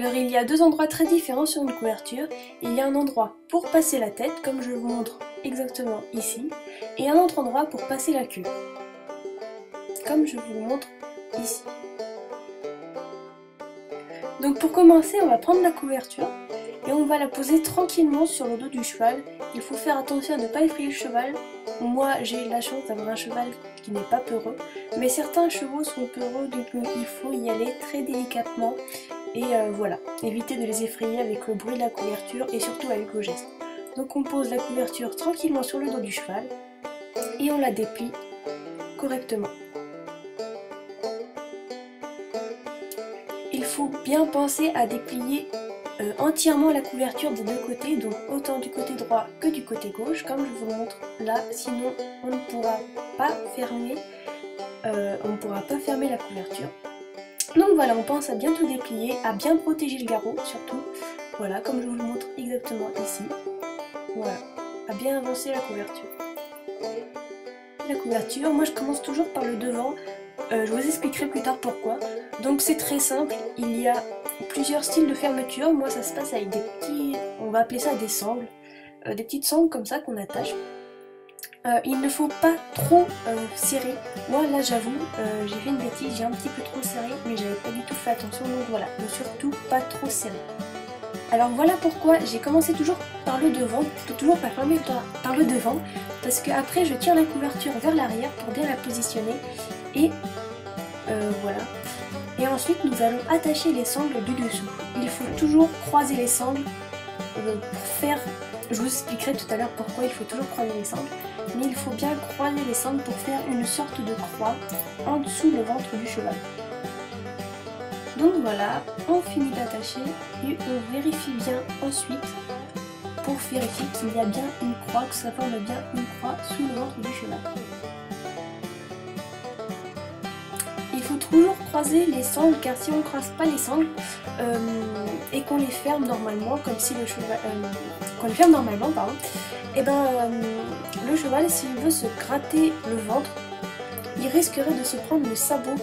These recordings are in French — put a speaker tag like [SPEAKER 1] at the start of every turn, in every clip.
[SPEAKER 1] Alors il y a deux endroits très différents sur une couverture. Il y a un endroit pour passer la tête, comme je vous montre exactement ici, et un autre endroit pour passer la queue, comme je vous montre ici. Donc pour commencer, on va prendre la couverture et on va la poser tranquillement sur le dos du cheval. Il faut faire attention à ne pas effrayer le cheval. Moi j'ai la chance d'avoir un cheval qui n'est pas peureux, mais certains chevaux sont peureux, donc il faut y aller très délicatement et voilà, éviter de les effrayer avec le bruit de la couverture et surtout avec vos gestes. Donc on pose la couverture tranquillement sur le dos du cheval et on la déplie correctement. Il faut bien penser à déplier entièrement la couverture des deux côtés, donc autant du côté droit que du côté gauche, comme je vous le montre là, sinon on ne pourra pas fermer, la couverture. Donc voilà, on pense à bien tout déplier, à bien protéger le garrot surtout, voilà, comme je vous le montre exactement ici, voilà, à bien avancer la couverture. La couverture, moi je commence toujours par le devant, je vous expliquerai plus tard pourquoi. Donc c'est très simple, il y a plusieurs styles de fermeture. Moi ça se passe avec des petits, on va appeler ça des sangles, des petites sangles comme ça qu'on attache. Il ne faut pas trop serrer. Moi là j'avoue, j'ai fait une bêtise, j'ai un petit peu trop serré, mais j'avais pas du tout fait attention, donc voilà, ne surtout pas trop serrer. Alors voilà pourquoi j'ai commencé toujours par le devant, toujours pas fermer par le devant, parce que après je tire la couverture vers l'arrière pour bien la positionner, et voilà. Et ensuite nous allons attacher les sangles du dessous. Il faut toujours croiser les sangles pour faire, je vous expliquerai tout à l'heure pourquoi il faut toujours croiser les sangles, mais il faut bien croiser les sangles pour faire une sorte de croix en dessous le ventre du cheval. Donc voilà, on finit d'attacher et on vérifie bien ensuite pour vérifier qu'il y a bien une croix, que ça forme bien une croix sous le ventre du cheval. Il faut toujours croiser les sangles, car si on ne croise pas les sangles et qu'on les ferme normalement, comme si le cheval, et ben le cheval, s'il veut se gratter le ventre, il risquerait de se prendre le sabot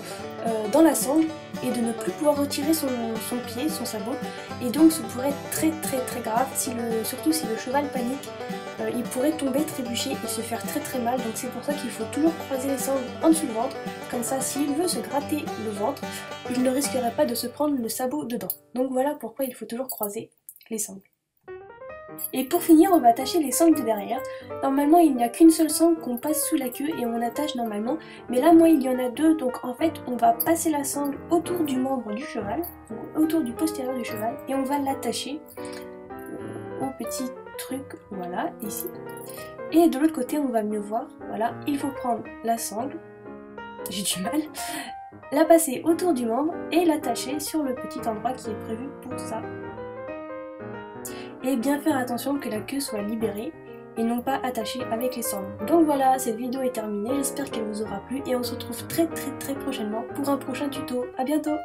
[SPEAKER 1] dans la sangle et de ne plus pouvoir retirer son pied, son sabot, et donc ce pourrait être très grave, surtout si le cheval panique, il pourrait tomber, trébucher et se faire très mal. Donc c'est pour ça qu'il faut toujours croiser les sangles en dessous du ventre, comme ça s'il veut se gratter le ventre, il ne risquerait pas de se prendre le sabot dedans. Donc voilà pourquoi il faut toujours croiser les sangles. Et pour finir, on va attacher les sangles de derrière. Normalement, il n'y a qu'une seule sangle qu'on passe sous la queue et on attache normalement. Mais là, moi, il y en a deux. Donc en fait, on va passer la sangle autour du membre du cheval, donc autour du postérieur du cheval, et on va l'attacher au petit truc, voilà, ici. Et de l'autre côté, on va mieux voir. Voilà, il faut prendre la sangle, j'ai du mal, la passer autour du membre et l'attacher sur le petit endroit qui est prévu pour ça. Et bien faire attention que la queue soit libérée et non pas attachée avec les sangles. Donc voilà, cette vidéo est terminée, j'espère qu'elle vous aura plu et on se retrouve très prochainement pour un prochain tuto. À bientôt!